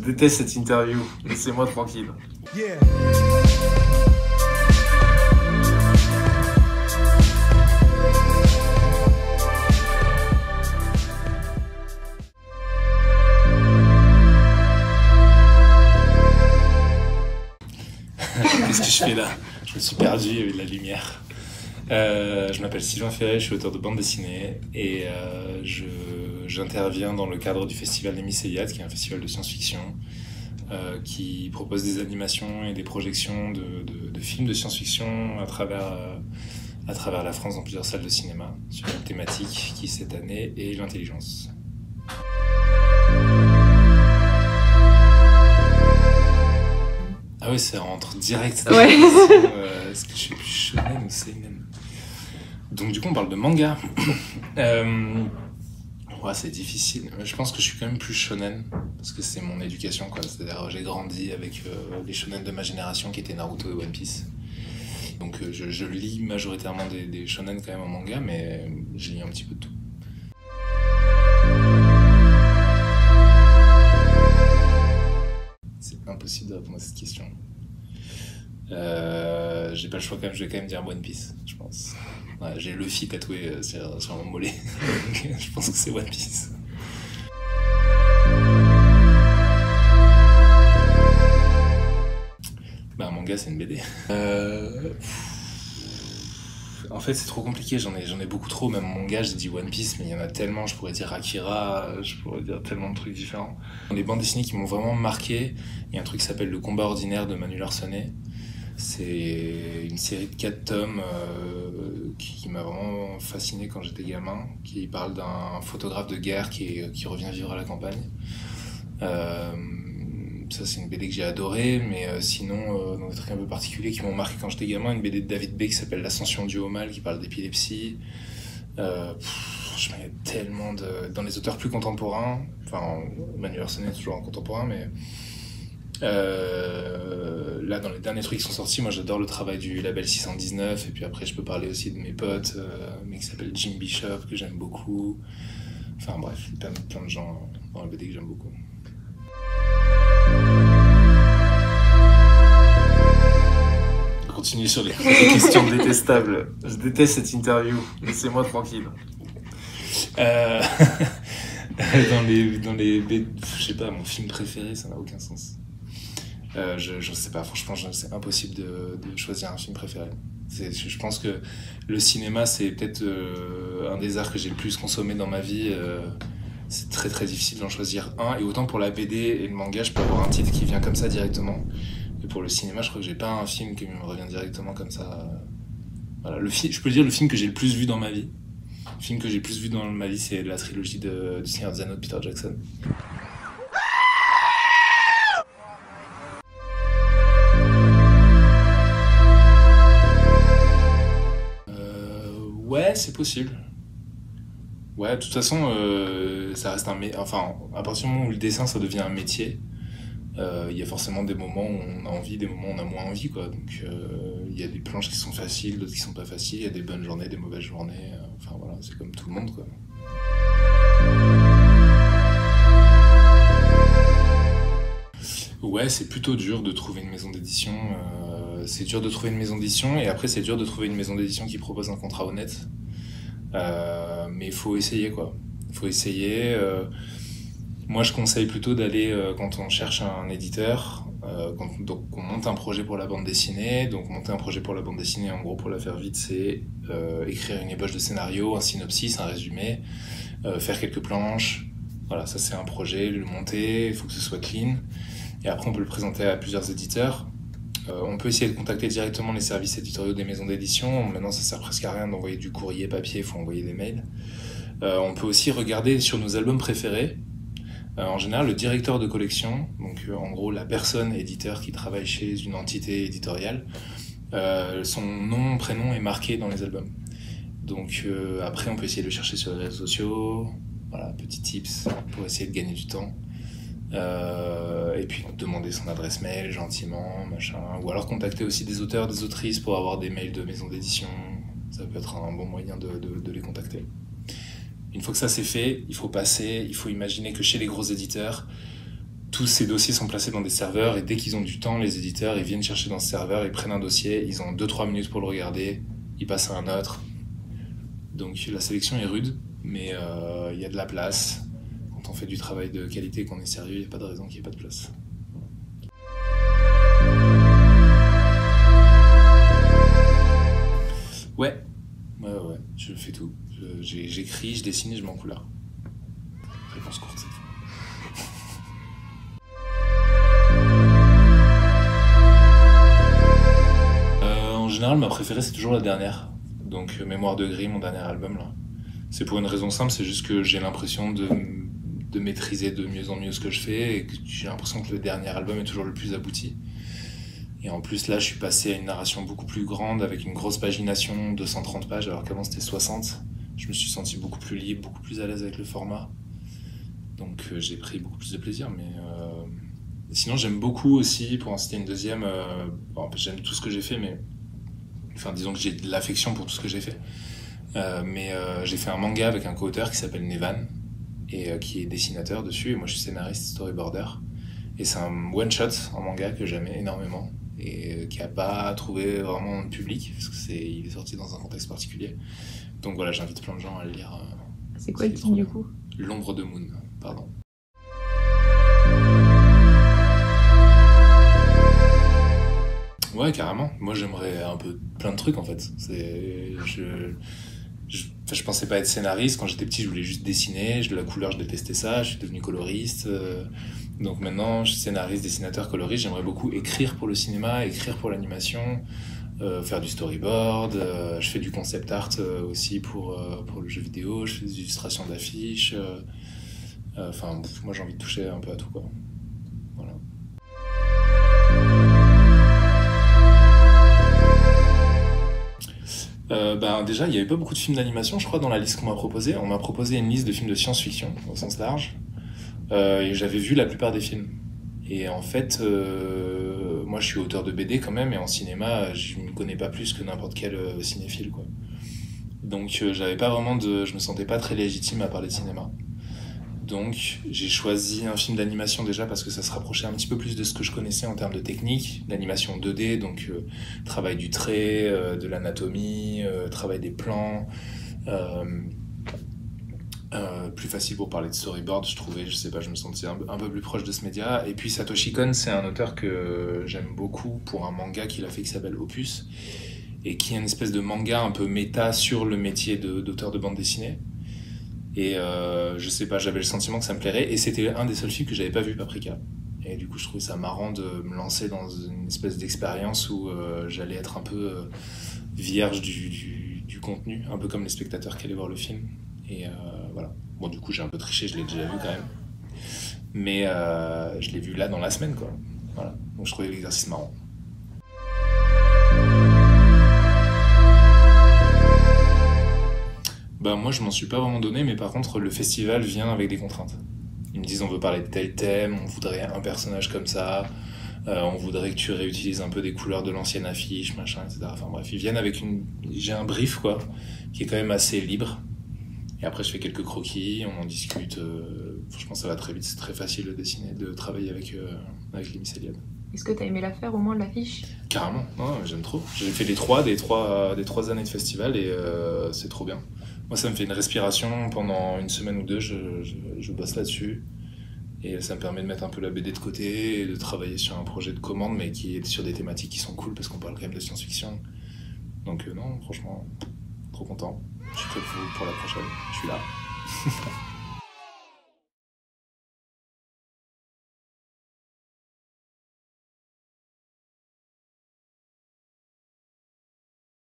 déteste cette interview. Laissez-moi tranquille. Yeah. Qu'est-ce que je fais là? Je me suis perdu avec la lumière. Je m'appelle Sylvain Ferret, je suis auteur de bande dessinée et j'interviens dans le cadre du festival d'Hémisséiade, qui est un festival de science-fiction qui propose des animations et des projections de films de science-fiction à travers la France dans plusieurs salles de cinéma sur une thématique qui cette année est l'intelligence. Ah oui, ça rentre direct. Ouais. Est-ce que je suis plus shonen ou seinen? Donc du coup, on parle de manga. Ouais, c'est difficile. Je pense que je suis quand même plus shonen, parce que c'est mon éducation, quoi. C'est-à-dire, j'ai grandi avec les shonen de ma génération, qui étaient Naruto et One Piece. Donc je lis majoritairement des shonen quand même en manga, mais je lis un petit peu de tout. C'est impossible de répondre à cette question. J'ai pas le choix quand même, je vais quand même dire One Piece, je pense. Ouais, j'ai Luffy tatoué sur mon mollet. Je pense que c'est One Piece. Bah, un manga, c'est une BD. En fait, c'est trop compliqué, j'en ai beaucoup trop. Même en manga, j'ai dit One Piece, mais il y en a tellement. Je pourrais dire Akira, je pourrais dire tellement de trucs différents. Les bandes dessinées qui m'ont vraiment marqué, il y a un truc qui s'appelle Le Combat Ordinaire de Manu Larsonnet. C'est une série de 4 tomes qui m'a vraiment fasciné quand j'étais gamin, qui parle d'un photographe de guerre qui revient vivre à la campagne. Ça, c'est une BD que j'ai adorée, mais sinon, dans des trucs un peu particuliers qui m'ont marqué quand j'étais gamin, une BD de David B qui s'appelle L'Ascension du haut mal, qui parle d'épilepsie. Il y a tellement dans les auteurs plus contemporains, enfin, Manu Larsonnet est toujours un contemporain, mais là, dans les derniers trucs qui sont sortis, moi j'adore le travail du label 619, et puis après je peux parler aussi de mes potes, mais qui s'appelle Jim Bishop, que j'aime beaucoup. Enfin bref, il y a plein de gens dans la BD que j'aime beaucoup. Continuer sur les questions détestables. Je déteste cette interview. Laissez-moi tranquille. Dans les BD, je sais pas, mon film préféré, ça n'a aucun sens. Je sais pas, franchement, c'est impossible de choisir un film préféré. Je pense que le cinéma, c'est peut-être un des arts que j'ai le plus consommé dans ma vie. C'est très très difficile d'en choisir un. Et autant pour la BD et le manga, je peux avoir un titre qui vient comme ça directement. Et pour le cinéma, je crois que j'ai pas un film qui me revient directement comme ça. Voilà, je peux dire le film que j'ai le plus vu dans ma vie. Le film que j'ai le plus vu dans ma vie, c'est la trilogie du Seigneur des Anneaux de Peter Jackson. Ouais, c'est possible. Ouais, de toute façon, ça reste enfin, à partir du moment où le dessin, ça devient un métier, il y a forcément des moments où on a envie, des moments où on a moins envie, quoi. Donc, il y a des planches qui sont faciles, d'autres qui sont pas faciles, il y a des bonnes journées, des mauvaises journées. Enfin, voilà, c'est comme tout le monde, quoi. Ouais, c'est plutôt dur de trouver une maison d'édition. C'est dur de trouver une maison d'édition, et après, c'est dur de trouver une maison d'édition qui propose un contrat honnête. Mais il faut essayer, quoi. Il faut essayer. Moi, je conseille plutôt d'aller, quand on cherche un éditeur, donc on monte un projet pour la bande dessinée. Donc monter un projet pour la bande dessinée, en gros, pour la faire vite, c'est écrire une ébauche de scénario, un synopsis, un résumé, faire quelques planches. Voilà, ça c'est un projet, le monter, il faut que ce soit clean. Et après, on peut le présenter à plusieurs éditeurs. On peut essayer de contacter directement les services éditoriaux des maisons d'édition. Maintenant, ça sert presque à rien d'envoyer du courrier papier, il faut envoyer des mails. On peut aussi regarder sur nos albums préférés. En général, le directeur de collection, donc en gros la personne éditeur qui travaille chez une entité éditoriale, son nom, prénom est marqué dans les albums. Donc après, on peut essayer de le chercher sur les réseaux sociaux. Voilà, petits tips pour essayer de gagner du temps. Et puis demander son adresse mail gentiment, machin, ou alors contacter aussi des auteurs, des autrices pour avoir des mails de maison d'édition. Ça peut être un bon moyen de les contacter. Une fois que ça c'est fait, il faut imaginer que chez les gros éditeurs, tous ces dossiers sont placés dans des serveurs et dès qu'ils ont du temps, les éditeurs, ils viennent chercher dans ce serveur, ils prennent un dossier, ils ont 2-3 minutes pour le regarder, ils passent à un autre. Donc la sélection est rude, mais il y a de la place. Quand on fait du travail de qualité et qu'on est sérieux, il n'y a pas de raison qu'il n'y ait pas de place. Ouais, je fais tout. J'écris, je dessine et je mets en couleur. Réponse courte cette fois. En général, ma préférée, c'est toujours la dernière. Donc, Mémoire de gris, mon dernier album, là. C'est pour une raison simple, c'est juste que j'ai l'impression de maîtriser de mieux en mieux ce que je fais et que j'ai l'impression que le dernier album est toujours le plus abouti. Et en plus, là, je suis passé à une narration beaucoup plus grande avec une grosse pagination, 230 pages, alors qu'avant c'était 60. Je me suis senti beaucoup plus libre, beaucoup plus à l'aise avec le format. Donc, j'ai pris beaucoup plus de plaisir, mais... Sinon, j'aime beaucoup aussi, pour en citer une deuxième, j'aime tout ce que j'ai fait, mais... Enfin, disons que j'ai de l'affection pour tout ce que j'ai fait. J'ai fait un manga avec un co-auteur qui s'appelle Nevan, et qui est dessinateur dessus, et moi je suis scénariste, storyboarder. Et c'est un one-shot en manga que j'aimais énormément, et qui n'a pas trouvé vraiment de public, parce qu'il est sorti dans un contexte particulier. Donc voilà, j'invite plein de gens à le lire. C'est quoi le titre du coup ? L'ombre de Moon, pardon. Ouais, carrément. Moi, j'aimerais un peu plein de trucs, en fait. Je pensais pas être scénariste. Quand j'étais petit, je voulais juste dessiner. La couleur, je détestais ça. Je suis devenu coloriste. Donc maintenant, je suis scénariste, dessinateur, coloriste. J'aimerais beaucoup écrire pour le cinéma, écrire pour l'animation, faire du storyboard. Je fais du concept art aussi pour le jeu vidéo. Je fais des illustrations d'affiches. Moi, j'ai envie de toucher un peu à tout, quoi. Voilà. Déjà, il n'y avait pas beaucoup de films d'animation, je crois, dans la liste qu'on m'a proposée. On m'a proposé une liste de films de science-fiction, au sens large. Et j'avais vu la plupart des films. Et en fait, moi, je suis auteur de BD quand même, et en cinéma, je ne me connais pas plus que n'importe quel cinéphile, quoi. Donc, je me sentais pas très légitime à parler de cinéma. Donc, j'ai choisi un film d'animation déjà parce que ça se rapprochait un petit peu plus de ce que je connaissais en termes de technique, d'animation 2D, donc travail du trait, de l'anatomie, travail des plans. Plus facile pour parler de storyboard, je trouvais, je sais pas, je me sentais un peu plus proche de ce média. Et puis Satoshi Kon, c'est un auteur que j'aime beaucoup pour un manga qu'il a fait qui s'appelle Opus, et qui est une espèce de manga un peu méta sur le métier d'auteur de bande dessinée. Et je sais pas, j'avais le sentiment que ça me plairait, et c'était un des seuls films que j'avais pas vu, Paprika. Et du coup, je trouvais ça marrant de me lancer dans une espèce d'expérience où j'allais être un peu vierge du contenu, un peu comme les spectateurs qui allaient voir le film. Et voilà. Bon, du coup, j'ai un peu triché, je l'ai déjà vu quand même. Mais je l'ai vu là dans la semaine, quoi. Voilà. Donc je trouvais l'exercice marrant. Moi, je m'en suis pas vraiment donné, mais par contre, le festival vient avec des contraintes. Ils me disent, on veut parler de tel thème, on voudrait un personnage comme ça, on voudrait que tu réutilises un peu des couleurs de l'ancienne affiche, machin, etc. Enfin bref, ils viennent avec j'ai un brief, quoi, qui est quand même assez libre. Et après, je fais quelques croquis, on en discute. Franchement, ça va très vite, c'est très facile de dessiner, de travailler avec les Miss Eliade. Est-ce que t'as aimé la faire au moins, l'affiche ? Carrément, non, j'aime trop. J'ai fait des trois années de festival et c'est trop bien. Moi, ça me fait une respiration pendant une semaine ou deux, je bosse là-dessus. Et ça me permet de mettre un peu la BD de côté et de travailler sur un projet de commande, mais qui est sur des thématiques qui sont cool parce qu'on parle quand même de science-fiction. Donc non, franchement, trop content. Je suis prêt pour la prochaine. Je suis là.